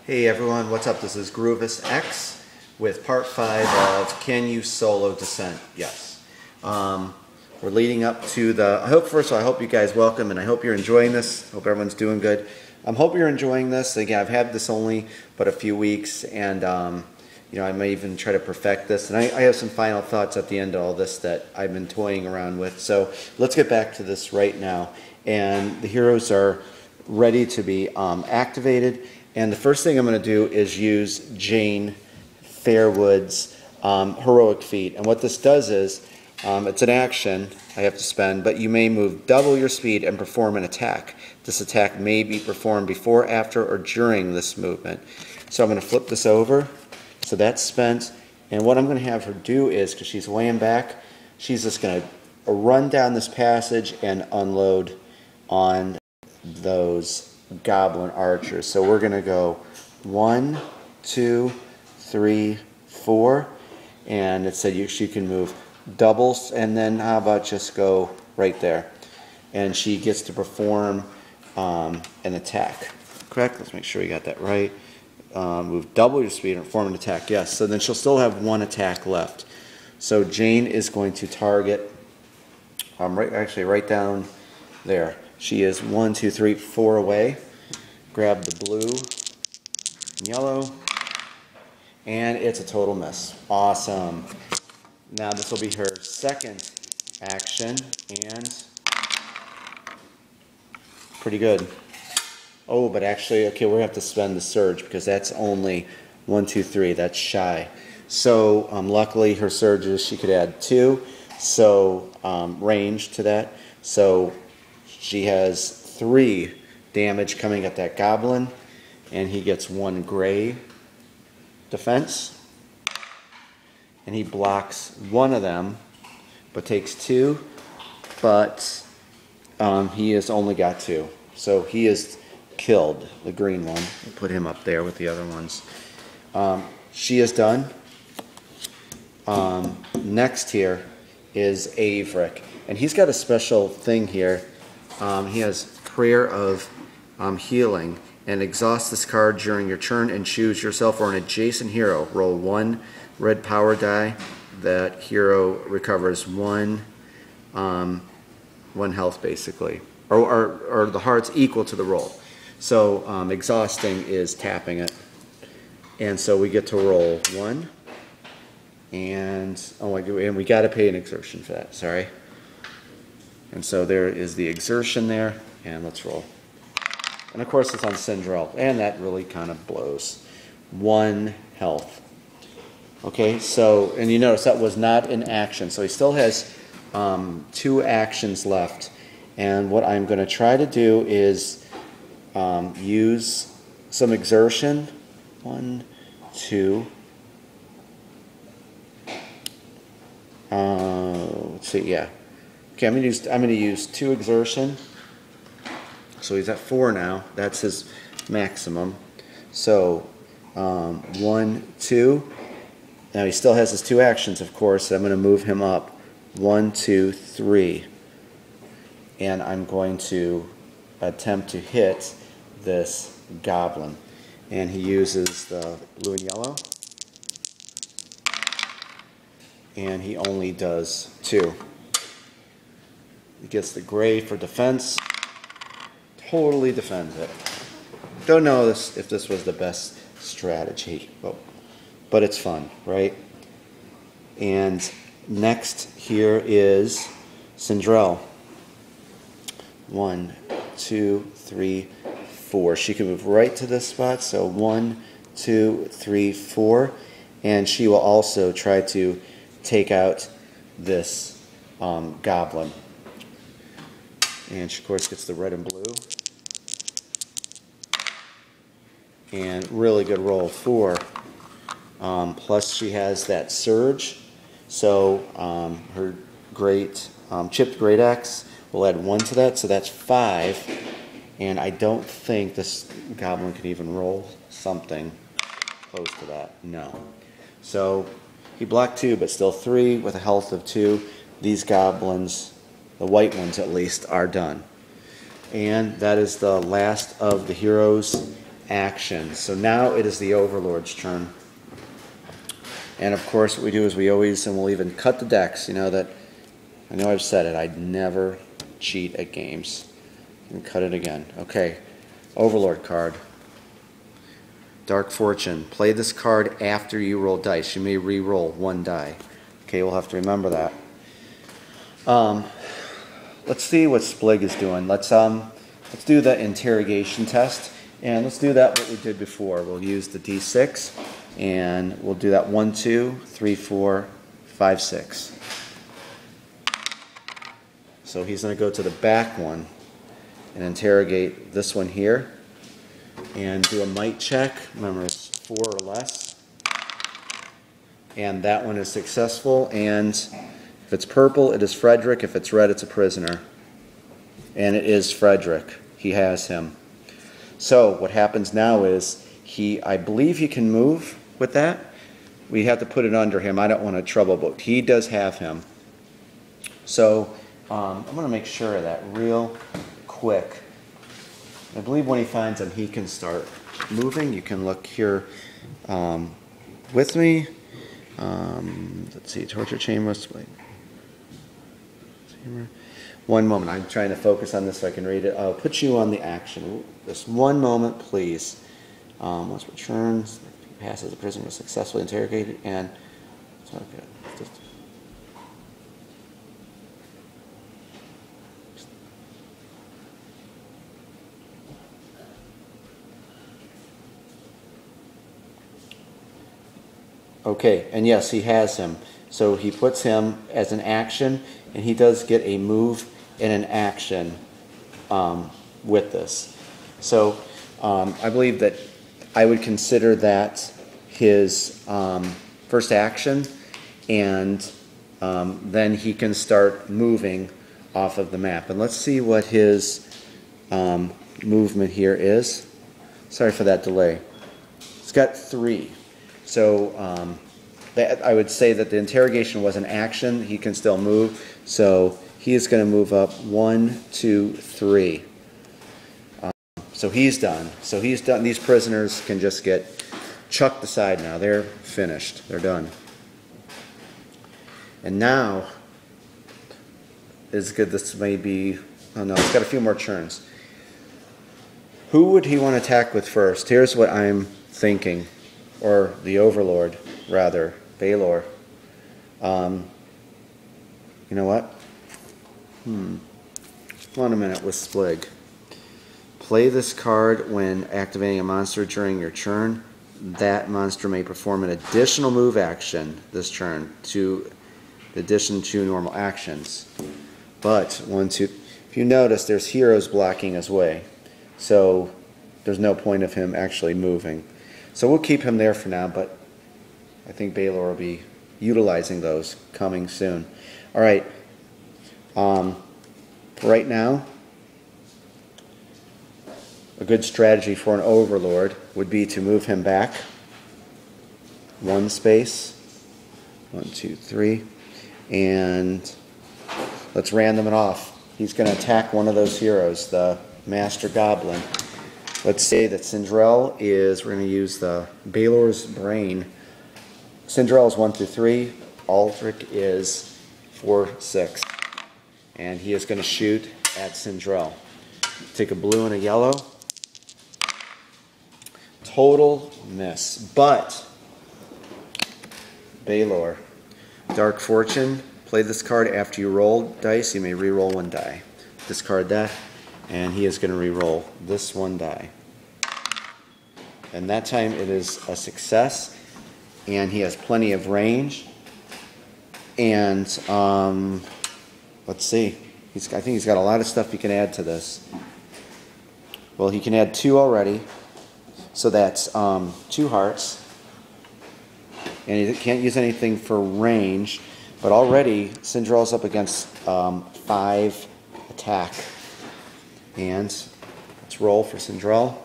Hey everyone, what's up? This is Groovis X with part 5 of Can You Solo Descent? Yes. We're leading up to the, I hope you guys welcome and I hope you're enjoying this. Hope everyone's doing good. Hope you're enjoying this. Again, I've had this only but a few weeks and you know, I may even try to perfect this. And I have some final thoughts at the end of all this that I've been toying around with. So let's get back to this right now. And the heroes are ready to be activated. And the first thing I'm going to do is use Jane Fairwood's Heroic Feat. And what this does is, it's an action I have to spend, but you may move double your speed and perform an attack. This attack may be performed before, after, or during this movement. So I'm going to flip this over. So that's spent. And what I'm going to have her do is, because she's laying back, she's just going to run down this passage and unload on those goblin archers. So we're going to go 1, 2, 3, 4, and it said she can move doubles, and then how about just go right there, and she gets to perform an attack. Correct? Let's make sure we got that right. Move double your speed and perform an attack. Yes. So then she'll still have one attack left. So Jane is going to target right down there. She is 1, 2, 3, 4 away. Grab the blue and yellow, and it's a total miss. Awesome. Now this will be her second action, and pretty good. Oh, but actually, okay, we're going to have to spend the surge because that's only 1, 2, 3. That's shy. So luckily her surges, she could add 2, so range to that. So she has 3 damage coming at that goblin, and he gets 1 gray defense, and he blocks 1 of them, but takes 2, but he has only got 2. So he is killed, the green one. We'll put him up there with the other ones. She is done. Next here is Averick, and he's got a special thing here. He has Prayer of Healing, and exhaust this card during your turn and choose yourself or an adjacent hero. Roll 1 red power die. That hero recovers 1 health basically, or the hearts equal to the roll. So exhausting is tapping it, and so we get to roll 1, and and we got to pay an exertion for that. Sorry. And so there is the exertion there, and let's roll. And of course it's on Cinderella, and that really kind of blows. 1 health. Okay, so, and you notice that was not an action, so he still has 2 actions left. And what I'm going to try to do is use some exertion. 1, 2. Let's see, yeah. Okay, I'm going to use 2 exertion. So he's at 4 now. That's his maximum. So 1, 2. Now he still has his 2 actions, of course. I'm going to move him up. 1, 2, 3. And I'm going to attempt to hit this goblin. And he uses the blue and yellow. And he only does 2. He gets the gray for defense. Totally defends it. Don't know if this was the best strategy, but it's fun, right? And next here is Cinderella. 1, 2, 3, 4. She can move right to this spot. So 1, 2, 3, 4, and she will also try to take out this goblin. And she, of course, gets the red and blue. And really good roll. 4. Plus she has that surge. So her great chipped great axe will add 1 to that. So that's 5. And I don't think this goblin can even roll something close to that. No. So he blocked 2, but still 3 with a health of 2. These goblins, the white ones at least, are done. And that is the last of the heroes action. So now it is the Overlord's turn. And of course what we do is we always, and we'll even cut the decks, you know that, I know I've said it, I'd never cheat at games. And cut it again. Okay, Overlord card. Dark Fortune. Play this card after you roll dice. You may re-roll one die. Okay, we'll have to remember that. Let's see what Splig is doing. Let's do the interrogation test, and let's do that what we did before. We'll use the D6, and we'll do that 1, 2, 3, 4, 5, 6. So he's going to go to the back one and interrogate this one here, and do a might check. Remember, it's 4 or less, and that one is successful. And if it's purple, it is Frederick. If it's red, it's a prisoner. And it is Frederick. He has him. So what happens now is I believe he can move with that. We have to put it under him. I don't want to trouble, but he does have him. So I'm going to make sure of that real quick. I believe when he finds him, he can start moving. You can look here with me. Let's see, torture chamber. Wait. One moment. I'm trying to focus on this so I can read it. I'll put you on the action. Just one moment, please. Once returns, passes the prisoner was successfully interrogated, and it's not good. Okay, and yes, he has him. So he puts him as an action, and he does get a move and an action with this. So I believe that I would consider that his first action, and then he can start moving off of the map. And let's see what his movement here is. Sorry for that delay. It's got 3. So I would say that the interrogation was an action. He can still move. So he is going to move up 1, 2, 3. So he's done. So he's done. These prisoners can just get chucked aside now. They're finished. They're done. And now, it's good. This may be. Oh no, it's got a few more turns. Who would he want to attack with first? Here's what I'm thinking. Or the Overlord, rather, Baelor. You know what? Hold on a minute with Splig. Play this card when activating a monster during your turn. That monster may perform an additional move action this turn to addition to normal actions. But if you notice, there's heroes blocking his way. So there's no point of him actually moving. So we'll keep him there for now, but I think Baelor will be utilizing those coming soon. All right. Right now, a good strategy for an Overlord would be to move him back 1 space. 1, 2, 3. And let's random it off. He's going to attack one of those heroes, the Master Goblin. Let's say that Sindrel is, we're going to use the Baelor's Brain. Sindrel is 1 through 3. Aldrich is 4, 6. And he is going to shoot at Sindrel. Take a blue and a yellow. Total miss. But Baelor, Dark Fortune, play this card after you roll dice. You may re-roll 1 die. Discard that. And he is going to re-roll this 1 die. And that time it is a success. And he has plenty of range. And let's see. I think he's got a lot of stuff he can add to this. Well, he can add 2 already. So that's 2 hearts. And he can't use anything for range. But already Sindrel's up against 5 attack. And let's roll for Sindrel.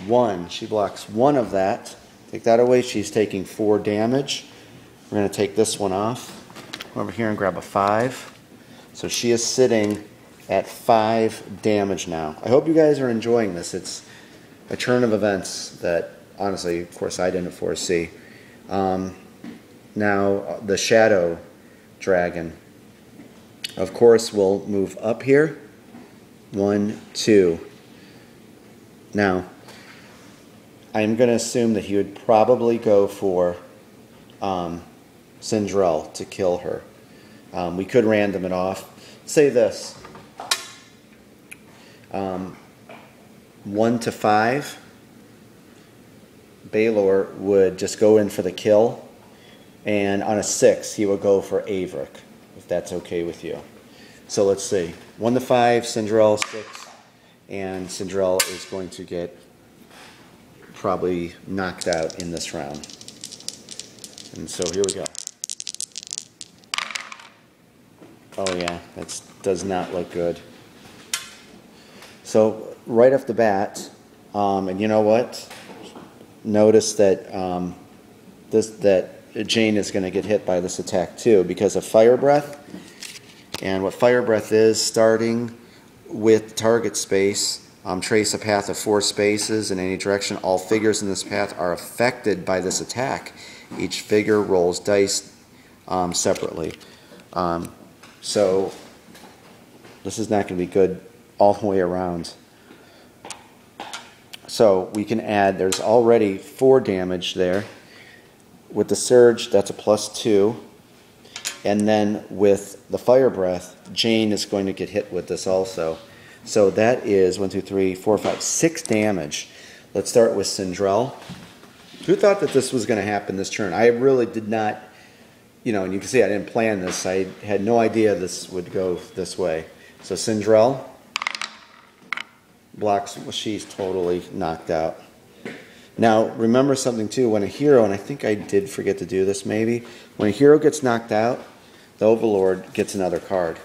1. She blocks 1 of that. Take that away. She's taking 4 damage. We're going to take this one off. Come over here and grab a 5. So she is sitting at 5 damage now. I hope you guys are enjoying this. a turn of events that, honestly, of course, I didn't foresee. Now, the Shadow Dragon, of course, will move up here. 1, 2. Now, I'm going to assume that he would probably go for Cinderella to kill her. We could random it off. Say this. 1 to 5. Baylor would just go in for the kill. And on a 6, he would go for Averick, if that's okay with you. So let's see. 1 to 5, Cinderella 6. And Cinderella is going to get probably knocked out in this round. And so here we go. Oh yeah, that does not look good. So right off the bat, and you know what? Notice that that Jane is going to get hit by this attack too because of Fire Breath. And what Fire Breath is, starting with target space, trace a path of 4 spaces in any direction. All figures in this path are affected by this attack. Each figure rolls dice separately. So this is not going to be good all the way around. So we can add, there's already 4 damage there. With the Surge, that's a +2. And then with the Fire Breath, Jane is going to get hit with this also. So that is 1, 2, 3, 4, 5, 6 damage. Let's start with Cinderella. Who thought that this was going to happen this turn? I really did not, and you can see I didn't plan this. I had no idea this would go this way. So Cinderella blocks, well, she's totally knocked out. Now, remember something too, when a hero, and I think I did forget to do this maybe, when a hero gets knocked out, the Overlord gets another card.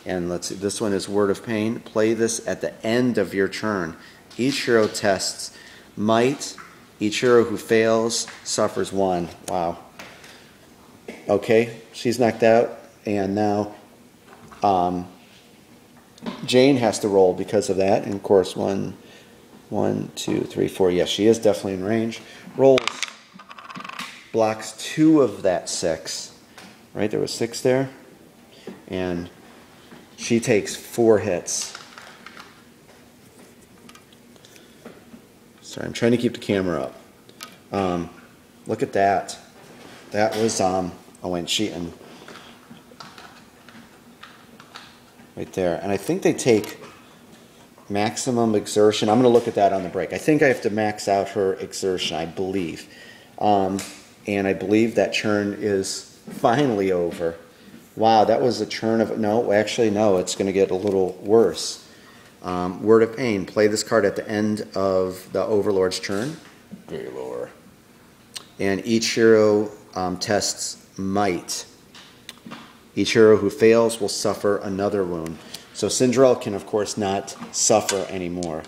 And let's see, this one is Word of Pain. Play this at the end of your turn. Each hero tests might. Each hero who fails suffers 1. Wow. Okay, she's knocked out, and now Jane has to roll because of that. And of course, 1, 2, 3, 4. Yes, she is definitely in range. Rolls, blocks 2 of that 6. Right, there was 6 there, and she takes 4 hits. Sorry, I'm trying to keep the camera up. Look at that. That was Owen Sheehan. Right there. And I think they take maximum exertion. I'm going to look at that on the break. I think I have to max out her exertion, I believe. And I believe that turn is finally over. Wow, that was a turn of... No, actually, no. It's going to get a little worse. Word of Pain. Play this card at the end of the Overlord's turn. Baylor. And each hero tests might. Each hero who fails will suffer another wound. So Cinderella can, of course, not suffer anymore.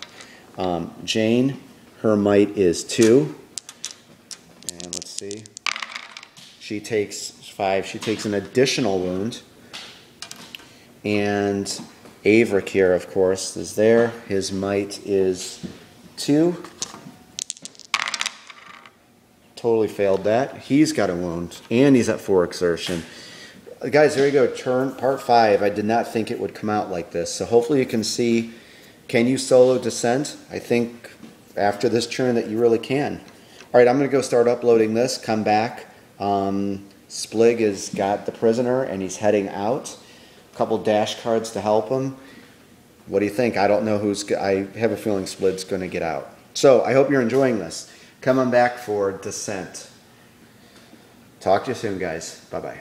Jane, her might is 2. And let's see. She takes 5. She takes an additional wound. And Averick here, of course, is there. His might is 2. Totally failed that. He's got a wound. And he's at 4 exertion. Guys, there you go. Turn part 5. I did not think it would come out like this. So hopefully you can see, can you solo Descent? I think after this turn that you really can. All right, I'm going to go start uploading this, come back. Splig has got the prisoner and he's heading out. A couple dash cards to help him. What do you think? I don't know who's... I have a feeling Splig's going to get out. So I hope you're enjoying this. Come on back for Descent. Talk to you soon, guys. Bye-bye.